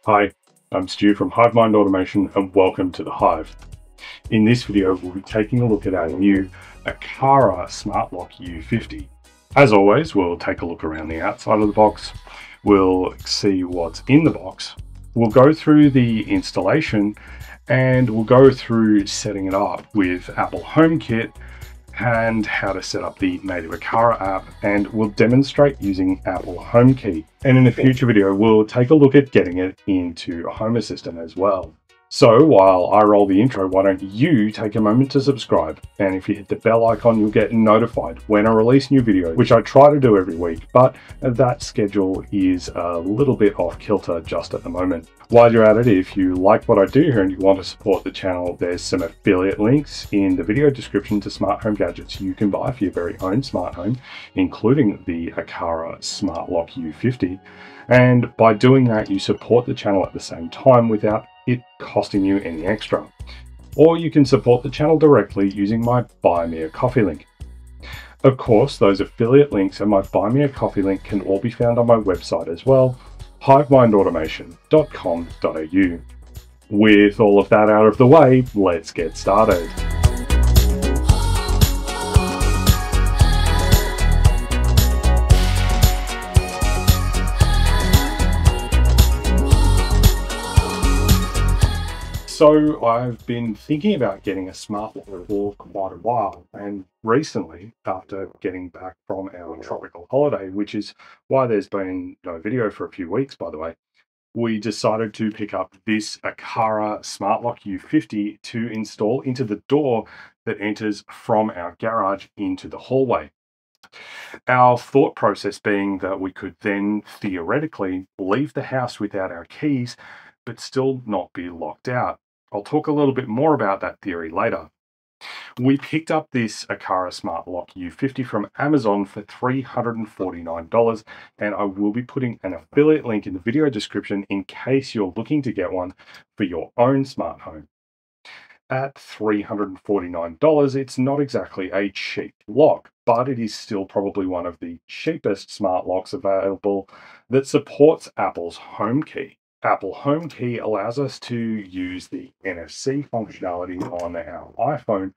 Hi, I'm Stu from Hive Automation and welcome to the Hive. In this video, we'll be taking a look at our new Aqara Smart Lock U50. As always, we'll take a look around the outside of the box. We'll see what's in the box. We'll go through the installation and we'll go through setting it up with Apple HomeKit and how to set up the native Aqara app, and we'll demonstrate using Apple HomeKey. And in a future video, we'll take a look at getting it into Home Assistant as well. So while I roll the intro, why don't you take a moment to subscribe? And if you hit the bell icon, you'll get notified when I release new videos, which I try to do every week, but that schedule is a little bit off kilter just at the moment. While you're at it, if you like what I do here and you want to support the channel, there's some affiliate links in the video description to smart home gadgets you can buy for your very own smart home, including the Aqara Smart Lock U50. And by doing that, you support the channel at the same time without it costing you any extra. Or you can support the channel directly using my Buy Me a Coffee link. Of course, those affiliate links and my Buy Me a Coffee link can all be found on my website as well, hivemindautomation.com.au. With all of that out of the way, let's get started. So I've been thinking about getting a smart lock for quite a while, and recently, after getting back from our tropical holiday, which is why there's been no video for a few weeks, by the way, we decided to pick up this Aqara Smart Lock U50 to install into the door that enters from our garage into the hallway. Our thought process being that we could then theoretically leave the house without our keys, but still not be locked out. I'll talk a little bit more about that theory later. We picked up this Aqara Smart Lock U50 from Amazon for $349, and I will be putting an affiliate link in the video description in case you're looking to get one for your own smart home. At $349, it's not exactly a cheap lock, but it is still probably one of the cheapest smart locks available that supports Apple's HomeKey. Apple HomeKey allows us to use the NFC functionality on our iPhone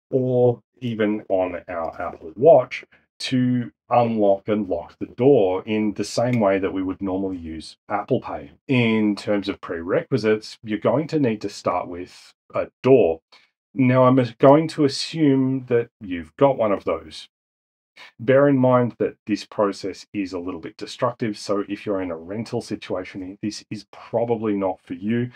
or even on our Apple Watch to unlock and lock the door in the same way that we would normally use Apple Pay. In terms of prerequisites, you're going to need to start with a door. Now, I'm going to assume that you've got one of those. Bear in mind that this process is a little bit destructive, so if you're in a rental situation, this is probably not for you.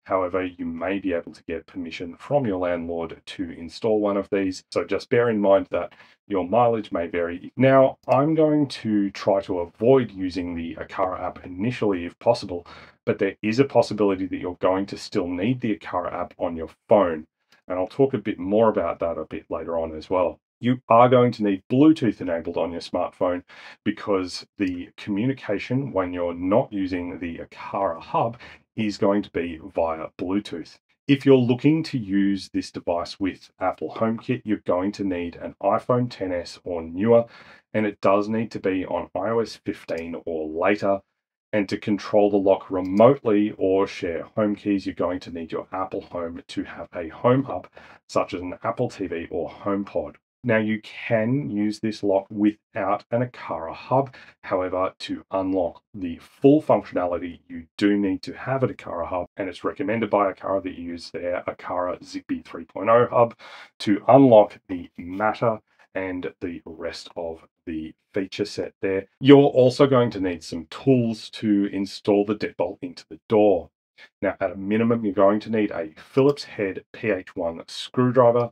However, you may be able to get permission from your landlord to install one of these, so just bear in mind that your mileage may vary. Now, I'm going to try to avoid using the Aqara app initially if possible, but there is a possibility that you're going to still need the Aqara app on your phone, and I'll talk a bit more about that a bit later on as well. You are going to need Bluetooth enabled on your smartphone because the communication when you're not using the Aqara hub is going to be via Bluetooth. If you're looking to use this device with Apple HomeKit, you're going to need an iPhone XS or newer, and it does need to be on iOS 15 or later. And to control the lock remotely or share home keys, you're going to need your Apple Home to have a home hub, such as an Apple TV or HomePod. Now, you can use this lock without an Aqara hub. However, to unlock the full functionality, you do need to have an Aqara hub, and it's recommended by Aqara that you use their Aqara Zigbee 3.0 hub to unlock the Matter and the rest of the feature set there. You're also going to need some tools to install the deadbolt into the door. Now, at a minimum, you're going to need a Phillips head PH1 screwdriver.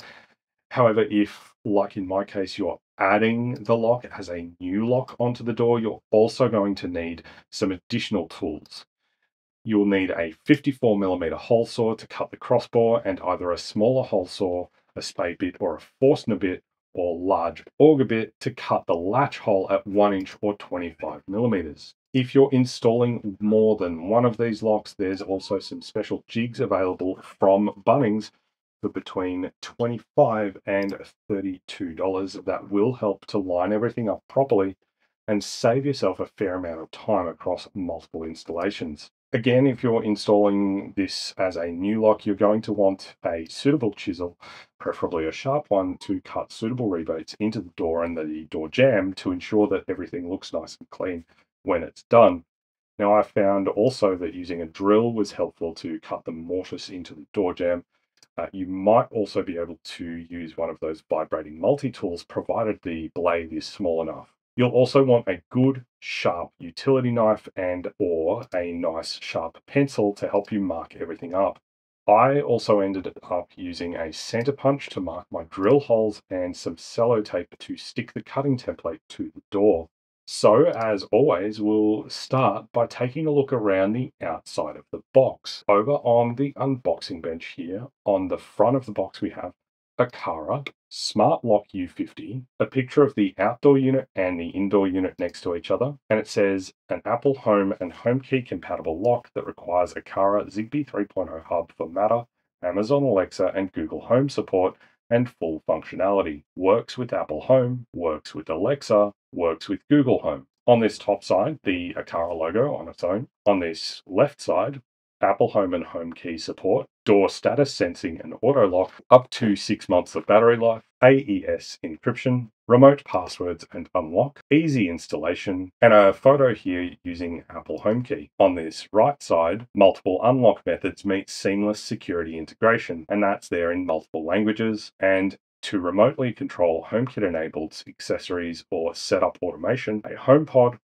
However, if, like in my case, you're adding the lock as a new lock onto the door, you're also going to need some additional tools. You'll need a 54mm hole saw to cut the crossbar, and either a smaller hole saw, a spade bit, or a Forstner bit, or large auger bit to cut the latch hole at 1 inch or 25mm. If you're installing more than one of these locks, there's also some special jigs available from Bunnings for between $25 and $32 that will help to line everything up properly and save yourself a fair amount of time across multiple installations. Again, if you're installing this as a new lock, you're going to want a suitable chisel, preferably a sharp one, to cut suitable rebates into the door and the door jamb to ensure that everything looks nice and clean when it's done. Now, I found also that using a drill was helpful to cut the mortise into the door jamb. You might also be able to use one of those vibrating multi-tools, provided the blade is small enough. You'll also want a good, sharp utility knife and or a nice sharp pencil to help you mark everything up. I also ended up using a center punch to mark my drill holes and some cello tape to stick the cutting template to the door. So, as always, we'll start by taking a look around the outside of the box. Over on the unboxing bench here, on the front of the box, we have Aqara Smart Lock U50, a picture of the outdoor unit and the indoor unit next to each other, and it says an Apple Home and HomeKey compatible lock that requires Aqara Zigbee 3.0 hub for Matter, Amazon Alexa, and Google Home support, and full functionality. Works with Apple Home, works with Alexa, works with Google Home. On this top side, the Aqara logo on its own. On this left side, Apple Home and HomeKey support, door status sensing and auto lock, up to 6 months of battery life, AES encryption, remote passwords and unlock, easy installation, and a photo here using Apple HomeKey. On this right side, multiple unlock methods meet seamless security integration, and that's there in multiple languages. And to remotely control HomeKit-enabled accessories or set up automation, a HomePod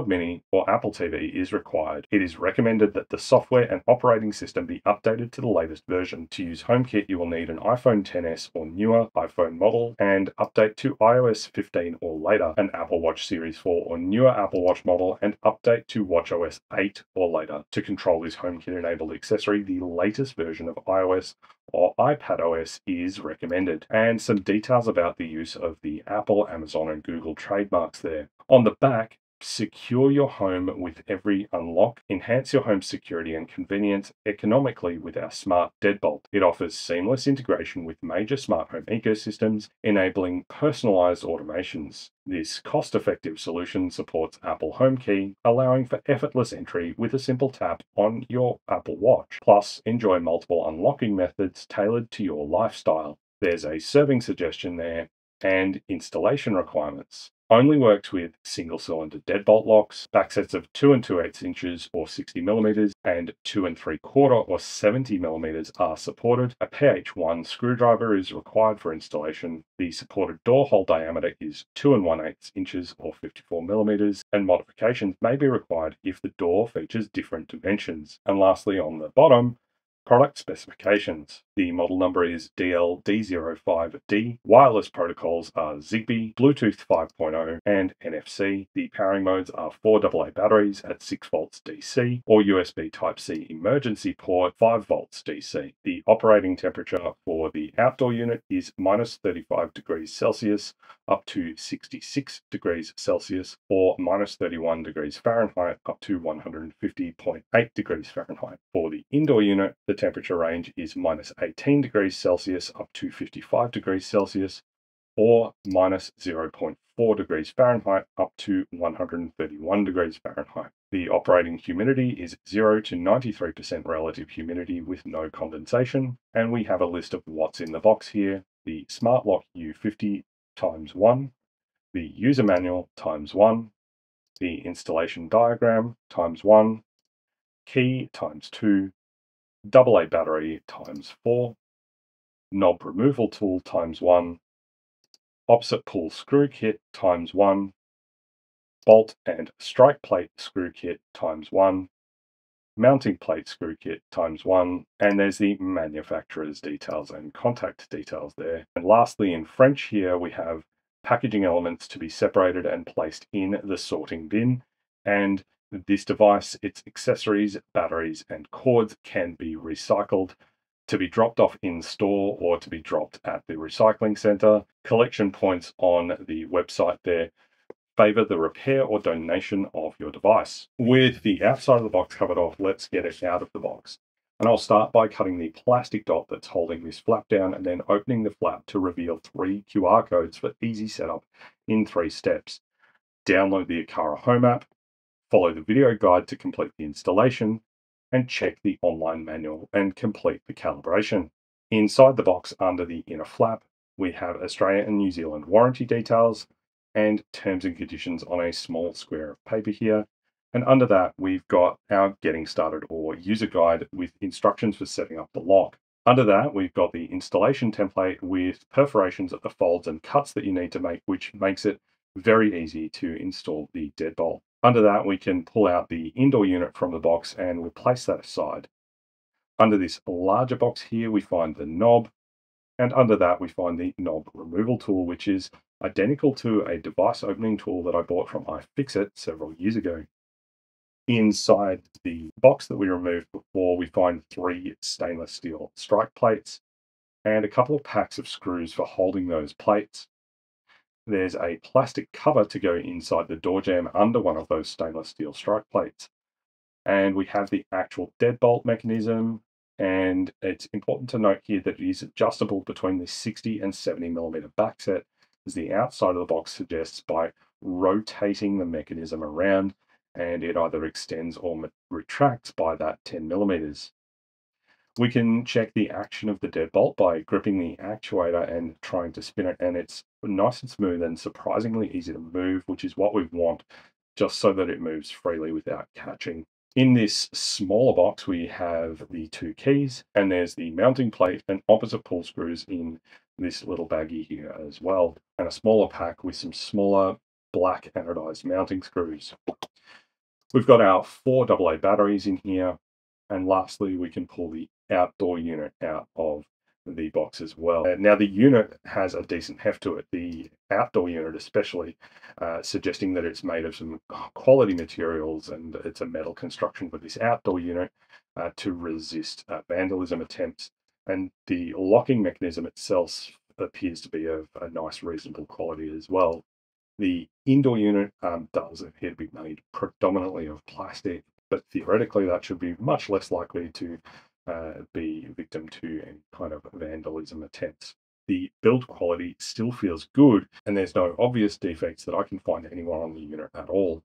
Mini, or Apple TV is required. It is recommended that the software and operating system be updated to the latest version. To use HomeKit, you will need an iPhone XS or newer iPhone model and update to iOS 15 or later, an Apple Watch Series 4 or newer Apple Watch model, and update to watchOS 8 or later. To control this HomeKit-enabled accessory, the latest version of iOS or iPadOS is recommended. And some details about the use of the Apple, Amazon, and Google trademarks there. On the back, secure your home with every unlock. Enhance your home security and convenience economically with our smart deadbolt. It offers seamless integration with major smart home ecosystems, enabling personalized automations. This cost-effective solution supports Apple HomeKey, allowing for effortless entry with a simple tap on your Apple Watch. Plus, enjoy multiple unlocking methods tailored to your lifestyle. There's a serving suggestion there and installation requirements. Only works with single-cylinder deadbolt locks. Backsets of 2 2/8 inches or 60 millimeters and 2 3/4 or 70 millimeters are supported. A PH1 screwdriver is required for installation. The supported door hole diameter is 2 1/8 inches or 54 millimeters, and modifications may be required if the door features different dimensions. And lastly, on the bottom, product specifications. The model number is DLD05D. Wireless protocols are Zigbee, Bluetooth 5.0, and NFC. The powering modes are 4 AA batteries at 6 volts DC or USB Type-C emergency port 5 volts DC. The operating temperature for the outdoor unit is -35 degrees Celsius up to 66 degrees Celsius or -31 degrees Fahrenheit up to 150.8 degrees Fahrenheit. For the indoor unit, the temperature range is -18 degrees Celsius up to 55 degrees Celsius or -0.4 degrees Fahrenheit up to 131 degrees Fahrenheit. The operating humidity is 0 to 93% relative humidity with no condensation. And we have a list of what's in the box here. The Smart Lock U50 ×1, the user manual ×1, the installation diagram ×1, key ×2, AA battery ×4, knob removal tool ×1, opposite pull screw kit ×1, bolt and strike plate screw kit ×1, mounting plate screw kit ×1, and there's the manufacturer's details and contact details there. And lastly, in French here, we have packaging elements to be separated and placed in the sorting bin. And this device, its accessories, batteries, and cords can be recycled to be dropped off in store or to be dropped at the recycling center. Collection points on the website there favor the repair or donation of your device. With the outside of the box covered off, let's get it out of the box. And I'll start by cutting the plastic dot that's holding this flap down and then opening the flap to reveal 3 QR codes for easy setup in 3 steps. download the Aqara Home app, follow the video guide to complete the installation, and check the online manual and complete the calibration. Inside the box under the inner flap, we have Australia and New Zealand warranty details and terms and conditions on a small square of paper here. And under that, we've got our getting started or user guide with instructions for setting up the lock. Under that, we've got the installation template with perforations at the folds and cuts that you need to make, which makes it very easy to install the deadbolt. Under that, we can pull out the indoor unit from the box and we'll place that aside. Under this larger box here, we find the knob, and under that, we find the knob removal tool, which is identical to a device opening tool that I bought from iFixit several years ago. Inside the box that we removed before, we find 3 stainless steel strike plates and a couple of packs of screws for holding those plates. There's a plastic cover to go inside the door jamb under one of those stainless steel strike plates. And we have the actual deadbolt mechanism. And it's important to note here that it is adjustable between the 60 and 70 millimeter back set, as the outside of the box suggests, by rotating the mechanism around, and it either extends or retracts by that 10 millimeters. We can check the action of the deadbolt by gripping the actuator and trying to spin it, and it's nice and smooth and surprisingly easy to move, which is what we want, just so that it moves freely without catching. In this smaller box, we have the 2 keys, and there's the mounting plate and opposite pull screws in this little baggie here as well, and a smaller pack with some smaller black anodized mounting screws. We've got our 4 AA batteries in here, and lastly, we can pull the outdoor unit out of the box as well. Now, the unit has a decent heft to it, the outdoor unit especially, suggesting that it's made of some quality materials and it's a metal construction for this outdoor unit to resist vandalism attempts. And the locking mechanism itself appears to be of a nice, reasonable quality as well. The indoor unit does appear to be made predominantly of plastic, but theoretically that should be much less likely to be victim to any kind of vandalism attempts. The build quality still feels good, and there's no obvious defects that I can find anywhere on the unit at all.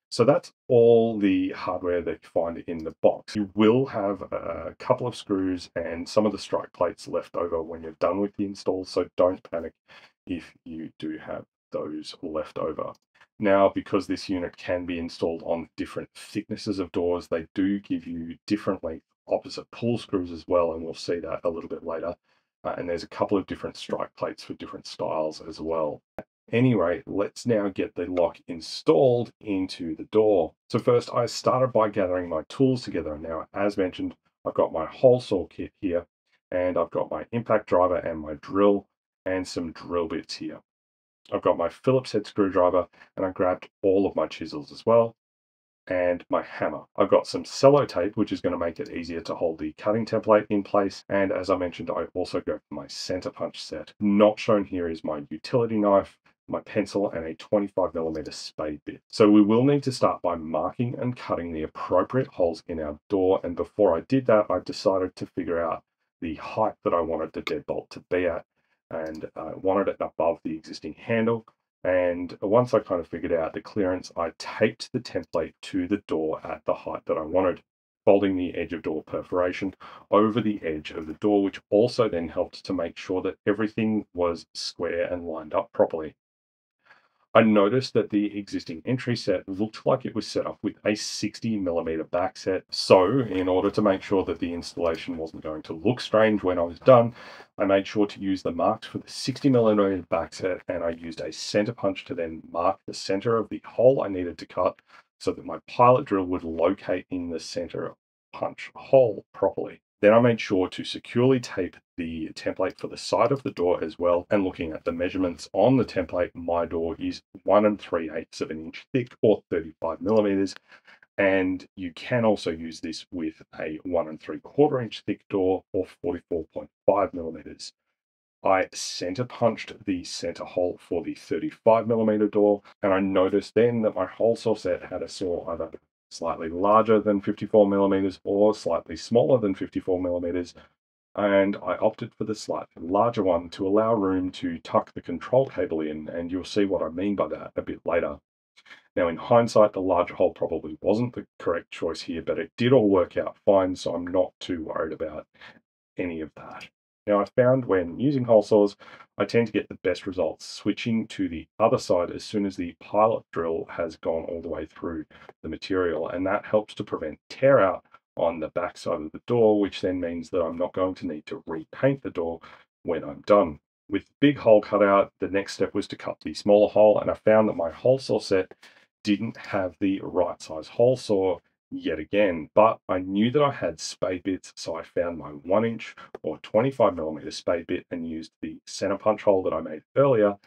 So that's all the hardware that you find in the box. You will have a couple of screws and some of the strike plates left over when you're done with the install, so don't panic if you do have those left over. Now, because this unit can be installed on different thicknesses of doors, they do give you different length opposite pull screws as well, and we'll see that a little bit later. And there's a couple of different strike plates for different styles as well. At any rate, let's now get the lock installed into the door. So first, I started by gathering my tools together. Now, as mentioned, I've got my hole saw kit here, and I've got my impact driver and my drill and some drill bits here. I've got my Phillips head screwdriver, and I grabbed all of my chisels as well, and my hammer. I've got some cello tape, which is going to make it easier to hold the cutting template in place. And as I mentioned, I also go for my center punch set. Not shown here is my utility knife, my pencil, and a 25 millimeter spade bit. So we will need to start by marking and cutting the appropriate holes in our door. And before I did that, I decided to figure out the height that I wanted the deadbolt to be at, and I wanted it above the existing handle. And once I kind of figured out the clearance, I taped the template to the door at the height that I wanted, folding the edge of door perforation over the edge of the door, which also then helped to make sure that everything was square and lined up properly. I noticed that the existing entry set looked like it was set up with a 60 millimeter back set. So in order to make sure that the installation wasn't going to look strange when I was done, I made sure to use the marks for the 60 millimeter back set, and I used a center punch to then mark the center of the hole I needed to cut so that my pilot drill would locate in the center punch hole properly. Then I made sure to securely tape the template for the side of the door as well. And looking at the measurements on the template, my door is 1 3/8 of an inch thick, or 35 millimeters. And you can also use this with a 1 3/4 inch thick door, or 44.5 millimeters. I center punched the center hole for the 35 millimeter door, and I noticed then that my hole saw set had a saw either slightly larger than 54 millimeters or slightly smaller than 54 millimeters, and I opted for the slightly larger one to allow room to tuck the control cable in, and you'll see what I mean by that a bit later. Now, in hindsight, the larger hole probably wasn't the correct choice here, but it did all work out fine, so I'm not too worried about any of that. Now, I found when using hole saws, I tend to get the best results switching to the other side as soon as the pilot drill has gone all the way through the material, and that helps to prevent tear out on the back side of the door, which then means that I'm not going to need to repaint the door when I'm done. With the big hole cut out, the next step was to cut the smaller hole, and I found that my hole saw set didn't have the right size hole saw yet again, but I knew that I had spade bits, so I found my 1" or 25mm spade bit and used the center punch hole that I made earlier,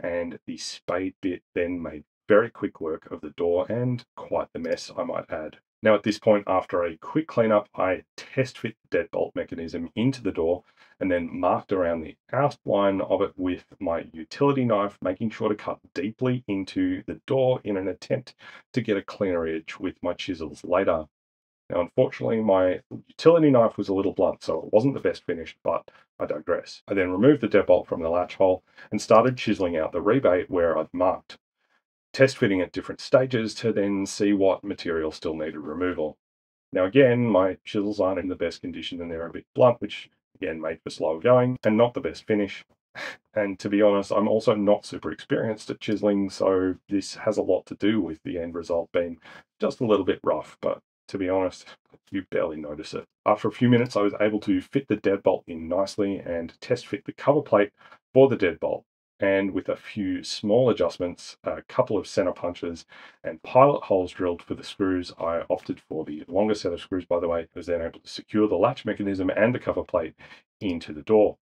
and the spade bit then made very quick work of the door and quite the mess, I might add. Now at this point, after a quick cleanup, I test fit the deadbolt mechanism into the door and then marked around the outline of it with my utility knife, making sure to cut deeply into the door in an attempt to get a cleaner edge with my chisels later. Now, unfortunately, my utility knife was a little blunt, so it wasn't the best finish, but I digress. I then removed the deadbolt from the latch hole and started chiseling out the rebate where I'd marked, test fitting at different stages to then see what material still needed removal. Now again, my chisels aren't in the best condition and they're a bit blunt, which again made for slow going and not the best finish. And to be honest, I'm also not super experienced at chiseling, so this has a lot to do with the end result being just a little bit rough, but to be honest, you barely notice it. After a few minutes, I was able to fit the deadbolt in nicely and test fit the cover plate for the deadbolt. And with a few small adjustments, a couple of center punches, and pilot holes drilled for the screws, I opted for the longer set of screws, by the way. I was then able to secure the latch mechanism and the cover plate into the door.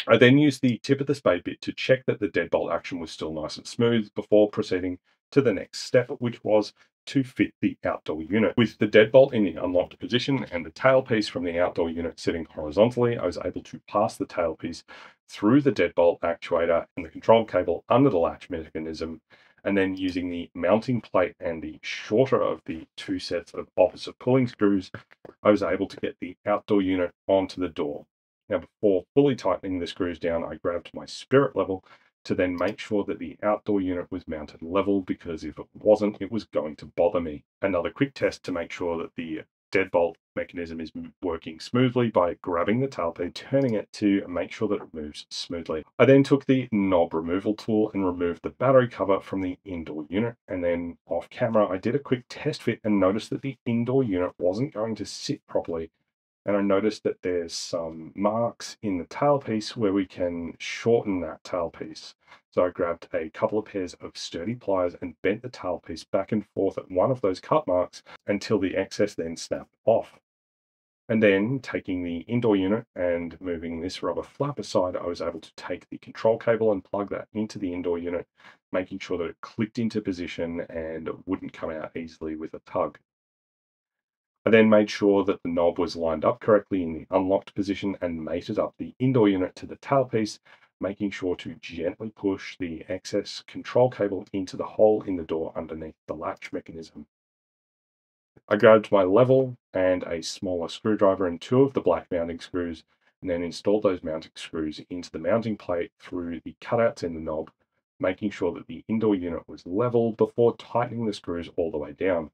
I then used the tip of the spade bit to check that the deadbolt action was still nice and smooth before proceeding to the next step, which was to fit the outdoor unit. With the deadbolt in the unlocked position and the tailpiece from the outdoor unit sitting horizontally, I was able to pass the tailpiece through the deadbolt actuator and the control cable under the latch mechanism, and then using the mounting plate and the shorter of the two sets of opposite pulling screws, I was able to get the outdoor unit onto the door. Now, before fully tightening the screws down, I grabbed my spirit level to then make sure that the outdoor unit was mounted level, because if it wasn't, it was going to bother me. Another quick test to make sure that the deadbolt mechanism is working smoothly by grabbing the tailpiece, turning it to make sure that it moves smoothly. I then took the knob removal tool and removed the battery cover from the indoor unit, and then off camera I did a quick test fit and noticed that the indoor unit wasn't going to sit properly. And I noticed that there's some marks in the tailpiece where we can shorten that tailpiece. So I grabbed a couple of pairs of sturdy pliers and bent the tailpiece back and forth at one of those cut marks until the excess then snapped off. And then taking the indoor unit and moving this rubber flap aside, I was able to take the control cable and plug that into the indoor unit, making sure that it clicked into position and wouldn't come out easily with a tug. I then made sure that the knob was lined up correctly in the unlocked position and mated up the indoor unit to the tailpiece, making sure to gently push the excess control cable into the hole in the door underneath the latch mechanism. I grabbed my level and a smaller screwdriver and two of the black mounting screws, and then installed those mounting screws into the mounting plate through the cutouts in the knob, making sure that the indoor unit was level before tightening the screws all the way down.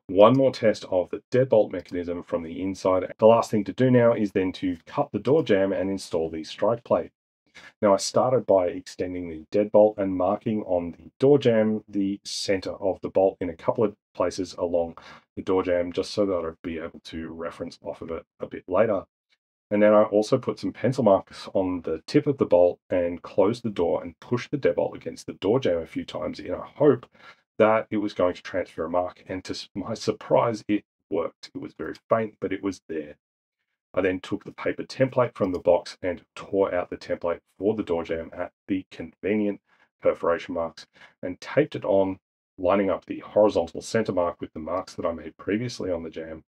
One more test of the deadbolt mechanism from the inside. The last thing to do now is then to cut the door jamb and install the strike plate. Now I started by extending the deadbolt and marking on the door jamb the center of the bolt in a couple of places along the door jamb, just so that I'd be able to reference off of it a bit later. And then I also put some pencil marks on the tip of the bolt and closed the door and pushed the deadbolt against the door jamb a few times in a hope that it was going to transfer a mark. And to my surprise, it worked. It was very faint, but it was there. I then took the paper template from the box and tore out the template for the door jamb at the convenient perforation marks and taped it on, lining up the horizontal center mark with the marks that I made previously on the jamb,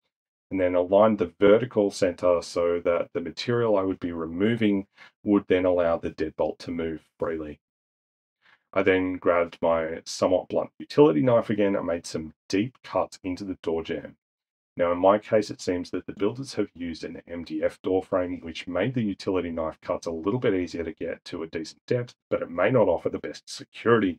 and then aligned the vertical center so that the material I would be removing would then allow the deadbolt to move freely. I then grabbed my somewhat blunt utility knife again and made some deep cuts into the door jamb. Now, in my case, it seems that the builders have used an MDF door frame, which made the utility knife cuts a little bit easier to get to a decent depth, but it may not offer the best security.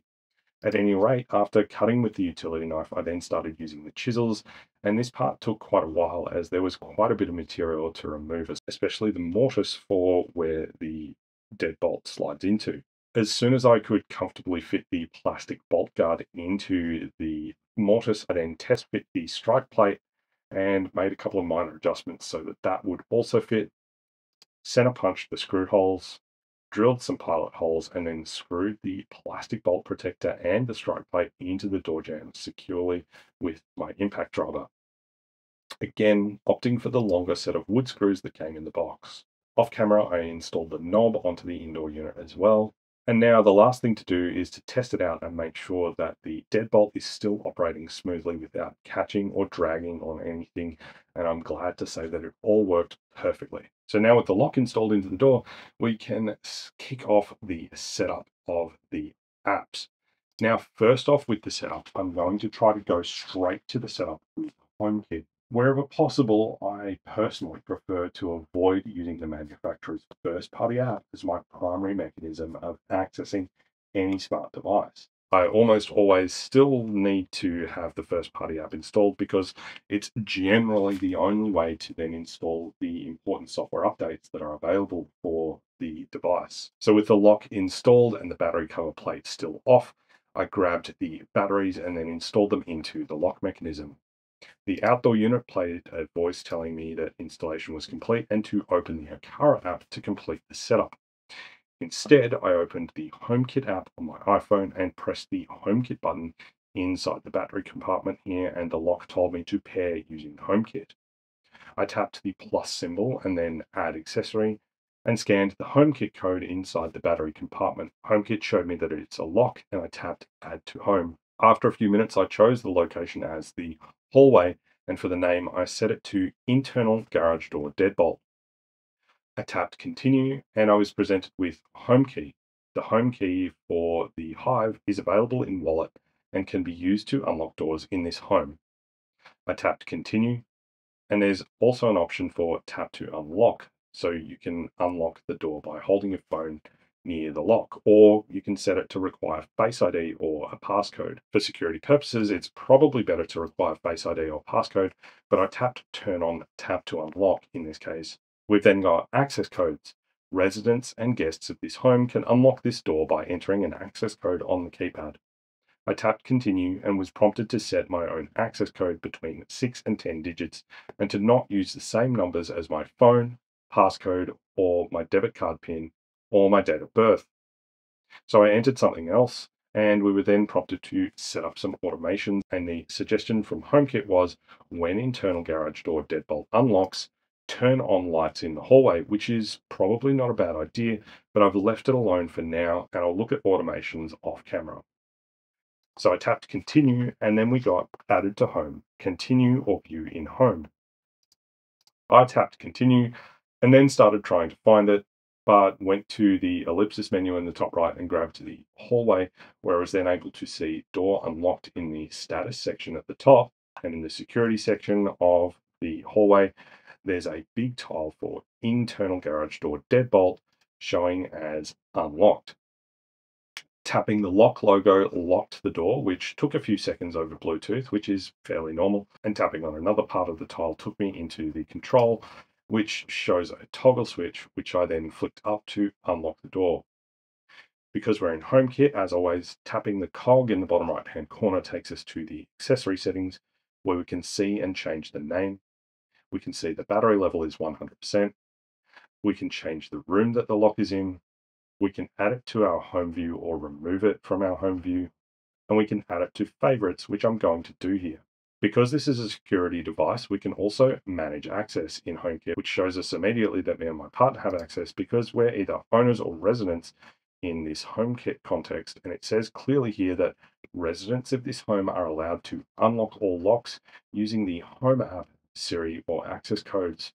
At any rate, after cutting with the utility knife, I then started using the chisels, and this part took quite a while as there was quite a bit of material to remove, especially the mortise for where the deadbolt slides into. As soon as I could comfortably fit the plastic bolt guard into the mortise, I then test fit the strike plate and made a couple of minor adjustments so that that would also fit, center punched the screw holes, drilled some pilot holes, and then screwed the plastic bolt protector and the strike plate into the door jamb securely with my impact driver. Again, opting for the longer set of wood screws that came in the box. Off camera, I installed the knob onto the indoor unit as well. And now the last thing to do is to test it out and make sure that the deadbolt is still operating smoothly without catching or dragging on anything. And I'm glad to say that it all worked perfectly. So now with the lock installed into the door, we can kick off the setup of the apps. Now, first off with the setup, I'm going to try to go straight to the setup with HomeKit. Wherever possible, I personally prefer to avoid using the manufacturer's first-party app as my primary mechanism of accessing any smart device. I almost always still need to have the first-party app installed because it's generally the only way to then install the important software updates that are available for the device. So with the lock installed and the battery cover plate still off, I grabbed the batteries and then installed them into the lock mechanism. The outdoor unit played a voice telling me that installation was complete and to open the Aqara app to complete the setup. Instead, I opened the HomeKit app on my iPhone and pressed the HomeKit button inside the battery compartment here, and the lock told me to pair using HomeKit. I tapped the plus symbol and then add accessory and scanned the HomeKit code inside the battery compartment. HomeKit showed me that it's a lock, and I tapped add to home. After a few minutes, I chose the location as the hallway, and for the name, I set it to internal garage door deadbolt. I tapped continue, and I was presented with home key. The home key for the Hive is available in wallet and can be used to unlock doors in this home. I tapped continue, and there's also an option for tap to unlock. So you can unlock the door by holding your phone near the lock, or you can set it to require Face ID or a passcode. For security purposes, it's probably better to require Face ID or passcode, but I tapped turn on tap to unlock in this case. We've then got access codes. Residents and guests of this home can unlock this door by entering an access code on the keypad. I tapped continue and was prompted to set my own access code between 6 and 10 digits and to not use the same numbers as my phone, passcode, or my debit card PIN, or my date of birth. So I entered something else, and we were then prompted to set up some automations. And the suggestion from HomeKit was when internal garage door deadbolt unlocks, turn on lights in the hallway, which is probably not a bad idea, but I've left it alone for now, and I'll look at automations off camera. So I tapped continue, and then we got added to home, continue or view in home. I tapped continue and then started trying to find it, but went to the ellipsis menu in the top right and grabbed to the hallway, where I was then able to see door unlocked in the status section at the top. And in the security section of the hallway, there's a big tile for internal garage door deadbolt showing as unlocked. Tapping the lock logo locked the door, which took a few seconds over Bluetooth, which is fairly normal. And tapping on another part of the tile took me into the control, which shows a toggle switch, which I then flicked up to unlock the door. Because we're in HomeKit, as always, tapping the cog in the bottom right-hand corner takes us to the accessory settings, where we can see and change the name. We can see the battery level is 100%. We can change the room that the lock is in. We can add it to our home view or remove it from our home view, and we can add it to favorites, which I'm going to do here. Because this is a security device, we can also manage access in HomeKit, which shows us immediately that me and my partner have access because we're either owners or residents in this HomeKit context. And it says clearly here that residents of this home are allowed to unlock all locks using the Home app, Siri, or access codes,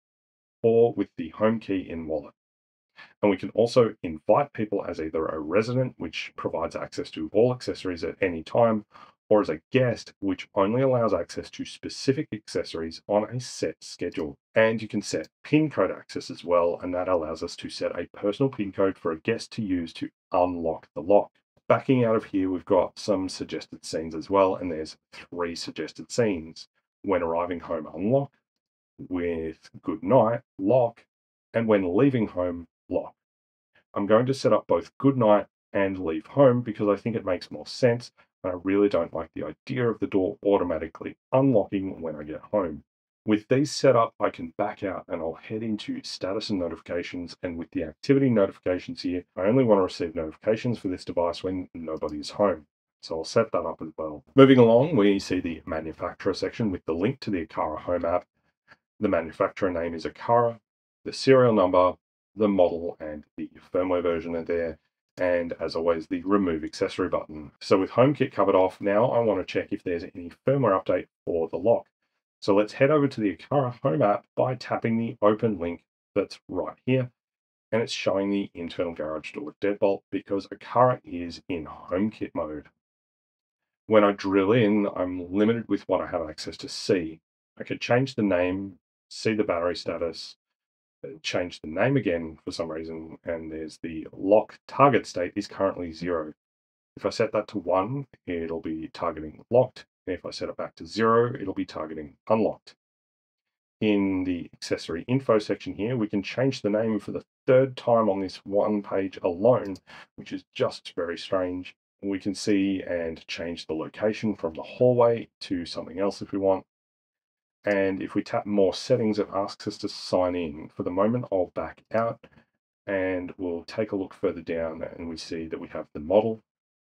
or with the home key in wallet. And we can also invite people as either a resident, which provides access to all accessories at any time, or as a guest, which only allows access to specific accessories on a set schedule. And you can set PIN code access as well, and that allows us to set a personal PIN code for a guest to use to unlock the lock. Backing out of here, we've got some suggested scenes as well, and there's 3 suggested scenes: when arriving home, unlock; with good night, lock; and when leaving home, lock. I'm going to set up both good night and leave home because I think it makes more sense, and I really don't like the idea of the door automatically unlocking when I get home. With these set up, I can back out and I'll head into status and notifications, and with the activity notifications here, I only want to receive notifications for this device when nobody is home. So I'll set that up as well. Moving along, we see the manufacturer section with the link to the Aqara Home app. The manufacturer name is Aqara, the serial number, the model, and the firmware version are there. And as always, the remove accessory button. So with HomeKit covered off, now I want to check if there's any firmware update for the lock. So let's head over to the Aqara Home app by tapping the open link that's right here. And it's showing the internal garage door deadbolt because Aqara is in HomeKit mode. When I drill in, I'm limited with what I have access to see. I could change the name, see the battery status, change the name again for some reason, and there's the lock target state is currently 0. If I set that to 1, it'll be targeting locked. And if I set it back to 0, it'll be targeting unlocked. In the accessory info section here, we can change the name for the 3rd time on this one page alone, which is just very strange. We can see and change the location from the hallway to something else if we want. And if we tap more settings, it asks us to sign in. For the moment, I'll back out and we'll take a look further down, and we see that we have the model,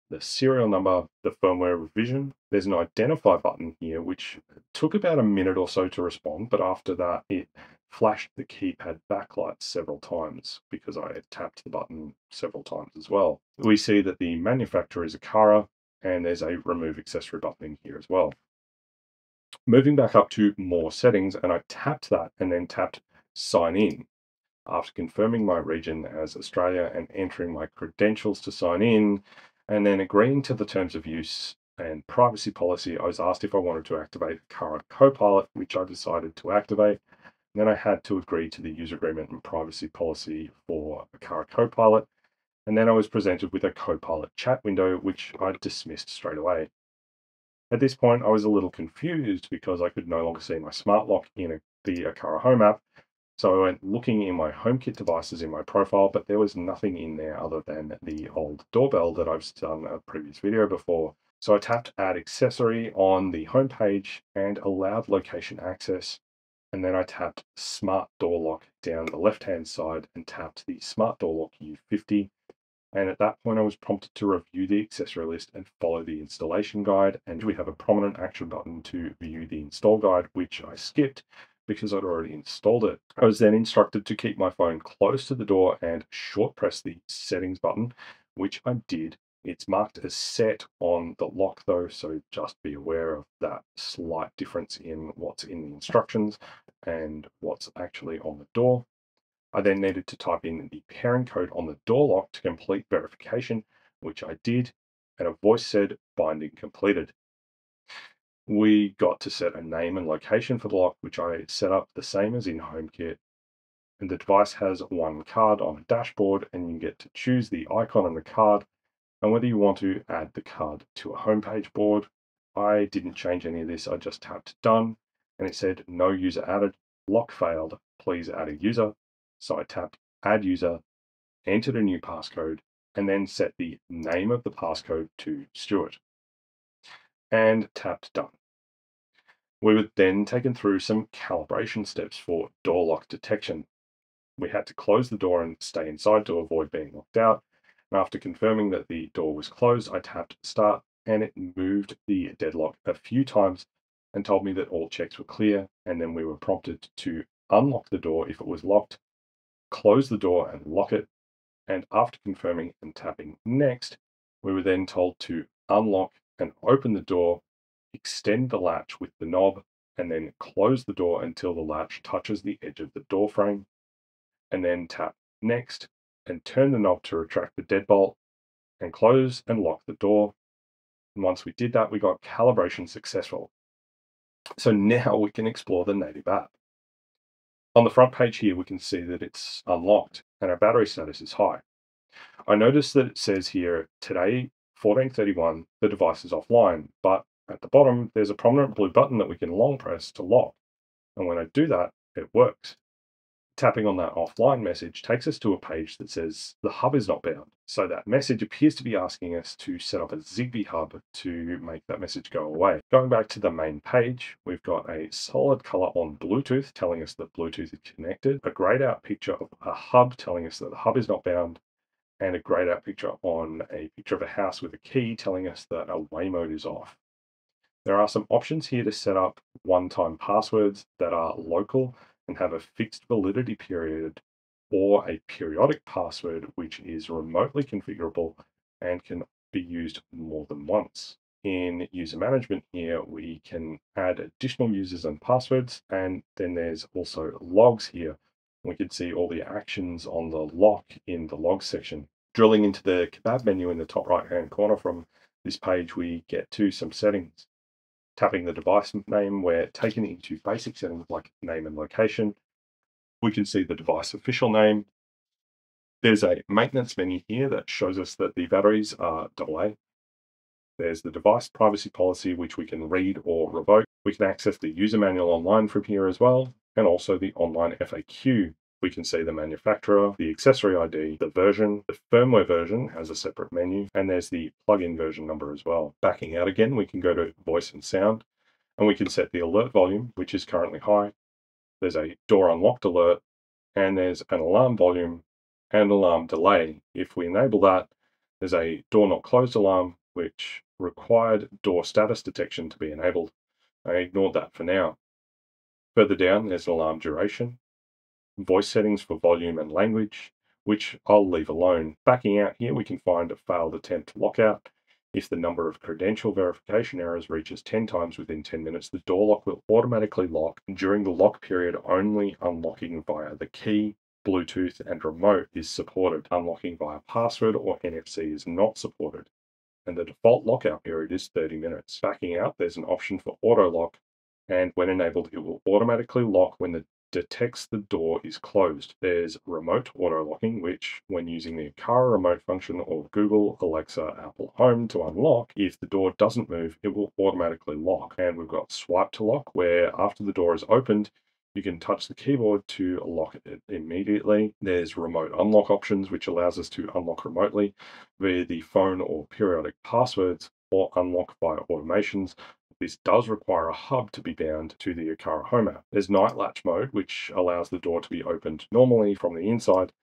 the serial number, the firmware revision. There's an identify button here, which took about a minute or so to respond, but after that, it flashed the keypad backlight several times because I had tapped the button several times as well. We see that the manufacturer is Aqara, and there's a remove accessory button in here as well. Moving back up to more settings, and I tapped that and then tapped sign in. After confirming my region as Australia and entering my credentials to sign in, and then agreeing to the terms of use and privacy policy, I was asked if I wanted to activate Aqara Copilot, which I decided to activate. And then I had to agree to the user agreement and privacy policy for Aqara Copilot. And then I was presented with a Copilot chat window, which I dismissed straight away. At this point, I was a little confused because I could no longer see my smart lock in the Aqara Home app. So I went looking in my HomeKit devices in my profile, but there was nothing in there other than the old doorbell that I've done a previous video before. So I tapped Add Accessory on the home page and allowed location access. And then I tapped Smart Door Lock down the left-hand side and tapped the Smart Door Lock U50. And at that point, I was prompted to review the accessory list and follow the installation guide. And we have a prominent action button to view the install guide, which I skipped because I'd already installed it. I was then instructed to keep my phone close to the door and short press the settings button, which I did. It's marked as set on the lock though, so just be aware of that slight difference in what's in the instructions and what's actually on the door. I then needed to type in the pairing code on the door lock to complete verification, which I did, and a voice said binding completed. We got to set a name and location for the lock, which I set up the same as in HomeKit. And the device has one card on a dashboard, and you get to choose the icon on the card and whether you want to add the card to a homepage board. I didn't change any of this. I just tapped done, and it said no user added, lock failed, please add a user. So I tapped add user, entered a new passcode, and then set the name of the passcode to Stuart and tapped done. We were then taken through some calibration steps for door lock detection. We had to close the door and stay inside to avoid being locked out. And after confirming that the door was closed, I tapped start, and it moved the deadlock a few times and told me that all checks were clear. And then we were prompted to unlock the door if it was locked, close the door and lock it. And after confirming and tapping next, we were then told to unlock and open the door, extend the latch with the knob, and then close the door until the latch touches the edge of the door frame, and then tap next and turn the knob to retract the deadbolt and close and lock the door. And once we did that, we got calibration successful. So now we can explore the native app. On the front page here, we can see that it's unlocked and our battery status is high. I noticed that it says here, today, 14:31, the device is offline, but at the bottom, there's a prominent blue button that we can long press to lock. And when I do that, it works. Tapping on that offline message takes us to a page that says the hub is not bound. So that message appears to be asking us to set up a Zigbee hub to make that message go away. Going back to the main page, we've got a solid color on Bluetooth telling us that Bluetooth is connected, a grayed out picture of a hub telling us that the hub is not bound, and a grayed out picture on a picture of a house with a key telling us that away mode is off. There are some options here to set up one-time passwords that are local and have a fixed validity period, or a periodic password which is remotely configurable and can be used more than once. In user management here, we can add additional users and passwords, and then there's also logs here. We can see all the actions on the lock in the logs section. Drilling into the kebab menu in the top right hand corner from this page, we get to some settings. Tapping the device name, we're taken into basic settings like name and location. We can see the device official name. There's a maintenance menu here that shows us that the batteries are AA. There's the device privacy policy, which we can read or revoke. We can access the user manual online from here as well, and also the online FAQ. We can see the manufacturer, the accessory ID, the version. The firmware version has a separate menu, and there's the plug-in version number as well. Backing out again, we can go to voice and sound, and we can set the alert volume, which is currently high. There's a door unlocked alert, and there's an alarm volume and alarm delay. If we enable that, there's a door not closed alarm, which required door status detection to be enabled. I ignored that for now. Further down, there's an alarm duration, voice settings for volume and language, which I'll leave alone. Backing out here, we can find a failed attempt lockout. If the number of credential verification errors reaches 10 times within 10 minutes, the door lock will automatically lock. During the lock period, only unlocking via the key, Bluetooth, and remote is supported. Unlocking via password or NFC is not supported. And the default lockout period is 30 minutes. Backing out, there's an option for auto lock, and when enabled, it will automatically lock when it detects the door is closed. There's remote auto locking, which, when using the Aqara remote function or Google, Alexa, Apple Home to unlock, if the door doesn't move, it will automatically lock. And we've got swipe to lock, where after the door is opened, you can touch the keyboard to lock it immediately. There's remote unlock options, which allows us to unlock remotely via the phone or periodic passwords, or unlock via automations. This does require a hub to be bound to the Aqara Home app. There's night latch mode, which allows the door to be opened normally from the inside,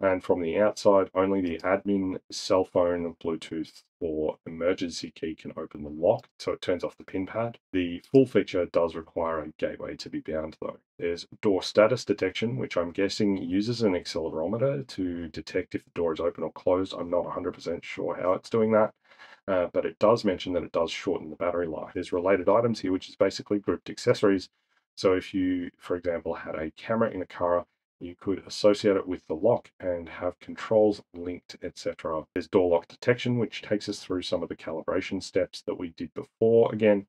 and from the outside, only the admin, cell phone, Bluetooth, or emergency key can open the lock, so it turns off the pin pad. The full feature does require a gateway to be bound though. There's door status detection, which I'm guessing uses an accelerometer to detect if the door is open or closed. I'm not 100% sure how it's doing that. But it does mention that it does shorten the battery life. There's related items here, which is basically grouped accessories. So if you, for example, had a camera in a car, you could associate it with the lock and have controls linked, etc. There's door lock detection, which takes us through some of the calibration steps that we did before again.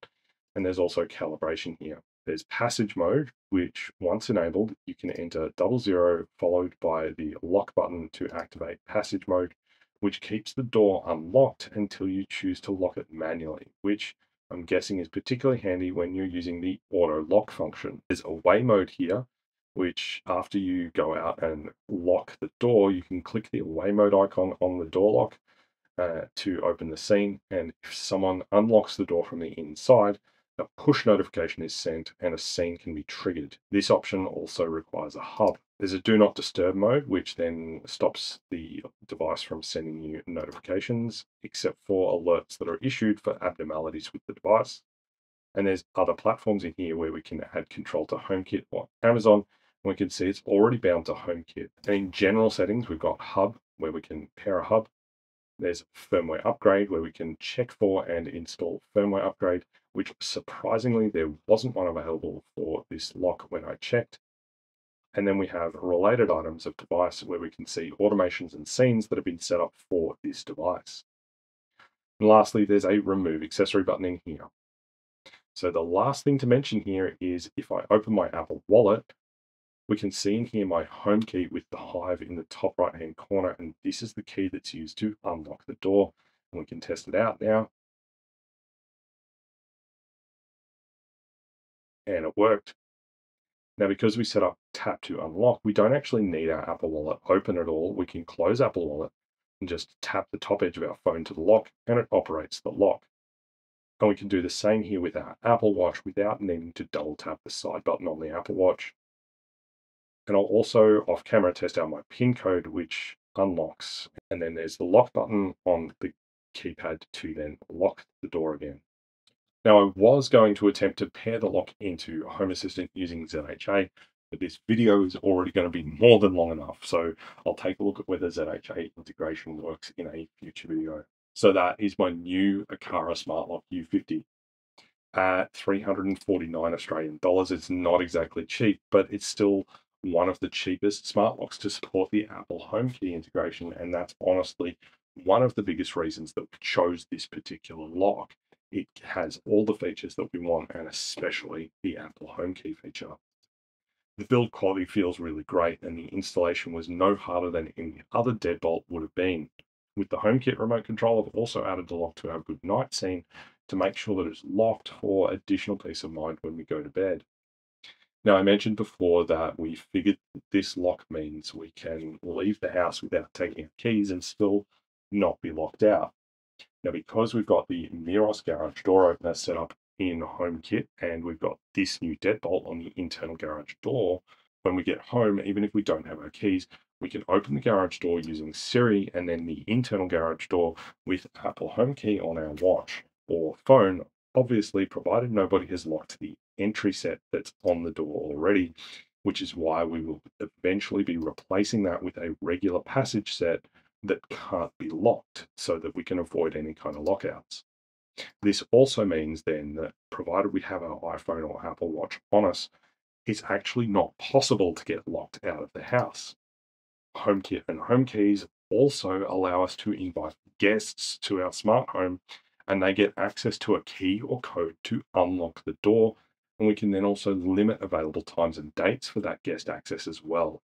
And there's also calibration here. There's passage mode, which once enabled, you can enter 00 followed by the lock button to activate passage mode, which keeps the door unlocked until you choose to lock it manually, which I'm guessing is particularly handy when you're using the auto lock function. There's away mode here, which after you go out and lock the door, you can click the away mode icon on the door lock to open the scene. And if someone unlocks the door from the inside, a push notification is sent and a scene can be triggered. This option also requires a hub. There's a do not disturb mode, which then stops the device from sending you notifications, except for alerts that are issued for abnormalities with the device. And there's other platforms in here where we can add control to HomeKit or Amazon. And we can see it's already bound to HomeKit. And in general settings, we've got hub, where we can pair a hub. There's firmware upgrade, where we can check for and install firmware upgrade, which surprisingly there wasn't one available for this lock when I checked. And then we have related items of device, where we can see automations and scenes that have been set up for this device. And lastly, there's a remove accessory button in here. So the last thing to mention here is if I open my Apple Wallet, we can see in here my home key with the Hive in the top right hand corner, and this is the key that's used to unlock the door. And we can test it out now, and it worked. Now, because we set up tap to unlock, we don't actually need our Apple Wallet open at all. We can close Apple Wallet and just tap the top edge of our phone to the lock, and it operates the lock. And we can do the same here with our Apple Watch without needing to double tap the side button on the Apple Watch. And I'll also off camera test out my PIN code, which unlocks. And then there's the lock button on the keypad to then lock the door again. Now, I was going to attempt to pair the lock into Home Assistant using ZHA, but this video is already going to be more than long enough. So I'll take a look at whether ZHA integration works in a future video. So that is my new Aqara Smart Lock U50 at 349 Australian dollars. It's not exactly cheap, but it's still one of the cheapest smart locks to support the Apple Home Key integration. And that's honestly one of the biggest reasons that we chose this particular lock. It has all the features that we want, and especially the Apple Home Key feature. The build quality feels really great, and the installation was no harder than any other deadbolt would have been. With the HomeKit remote control, I've also added the lock to our good night scene to make sure that it's locked for additional peace of mind when we go to bed. Now, I mentioned before that we figured this lock means we can leave the house without taking our keys and still not be locked out. Now, because we've got the Miros garage door opener set up in HomeKit, and we've got this new deadbolt on the internal garage door, when we get home, even if we don't have our keys, we can open the garage door using Siri, and then the internal garage door with Apple Home Key on our watch or phone, obviously provided nobody has locked the entry set that's on the door already, which is why we will eventually be replacing that with a regular passage set that can't be locked so that we can avoid any kind of lockouts. This also means then that provided we have our iPhone or Apple Watch on us, it's actually not possible to get locked out of the house. HomeKit and Home Keys also allow us to invite guests to our smart home, and they get access to a key or code to unlock the door. And we can then also limit available times and dates for that guest access as well.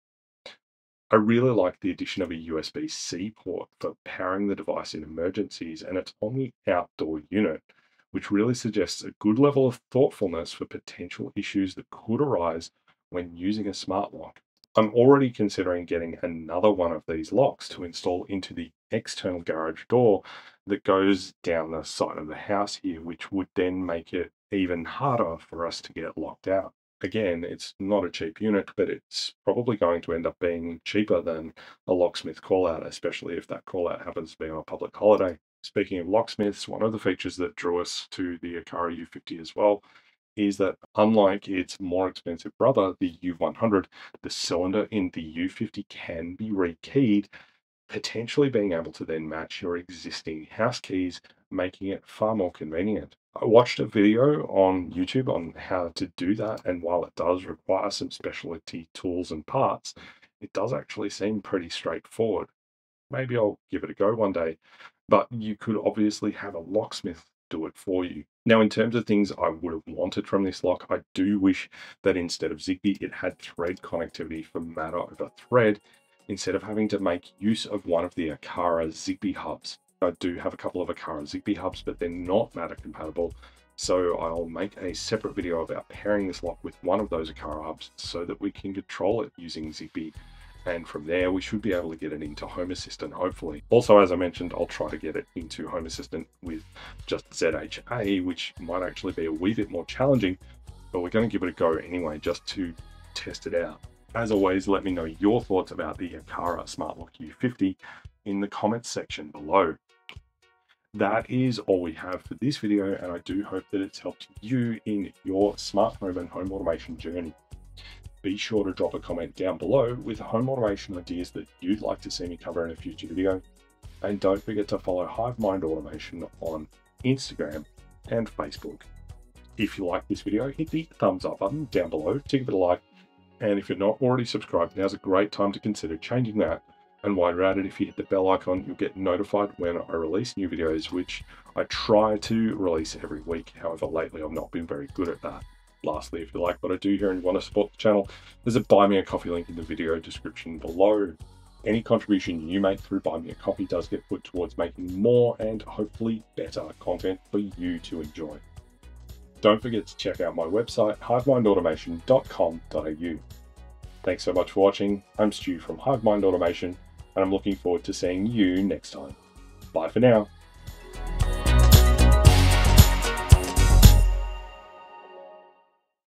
I really like the addition of a USB-C port for powering the device in emergencies, and it's on the outdoor unit, which really suggests a good level of thoughtfulness for potential issues that could arise when using a smart lock. I'm already considering getting another one of these locks to install into the external garage door that goes down the side of the house here, which would then make it even harder for us to get locked out. Again, it's not a cheap unit, but it's probably going to end up being cheaper than a locksmith callout, especially if that callout happens to be on a public holiday. Speaking of locksmiths, one of the features that drew us to the Aqara U50 as well is that unlike its more expensive brother, the U100, the cylinder in the U50 can be rekeyed, potentially being able to then match your existing house keys, making it far more convenient. I watched a video on YouTube on how to do that, and while it does require some specialty tools and parts, it does actually seem pretty straightforward. Maybe I'll give it a go one day, but you could obviously have a locksmith do it for you. Now, in terms of things I would have wanted from this lock, I do wish that instead of Zigbee, it had thread connectivity for Matter over Thread, instead of having to make use of one of the Aqara Zigbee hubs. I do have a couple of Aqara Zigbee hubs, but they're not Matter compatible. So I'll make a separate video about pairing this lock with one of those Aqara hubs so that we can control it using Zigbee. And from there, we should be able to get it into Home Assistant, hopefully. Also, as I mentioned, I'll try to get it into Home Assistant with just ZHA, which might actually be a wee bit more challenging, but we're going to give it a go anyway, just to test it out. As always, let me know your thoughts about the Aqara Smart Lock U50 in the comments section below. That is all we have for this video, and I do hope that it's helped you in your smart home and home automation journey. Be sure to drop a comment down below with home automation ideas that you'd like to see me cover in a future video. And don't forget to follow Hive Mind Automation on Instagram and Facebook. If you like this video, hit the thumbs up button down below to give it a like. And if you're not already subscribed, now's a great time to consider changing that, And while you're at it, if you hit the bell icon, you'll get notified when I release new videos, which I try to release every week. However, lately I've not been very good at that. Lastly, if you like what I do here and you want to support the channel, there's a Buy Me a Coffee link in the video description below. Any contribution you make through Buy Me a Coffee does get put towards making more and hopefully better content for you to enjoy. Don't forget to check out my website, hivemindautomation.com.au. Thanks so much for watching. I'm Stu from Hive Mind Automation, and I'm looking forward to seeing you next time. Bye for now.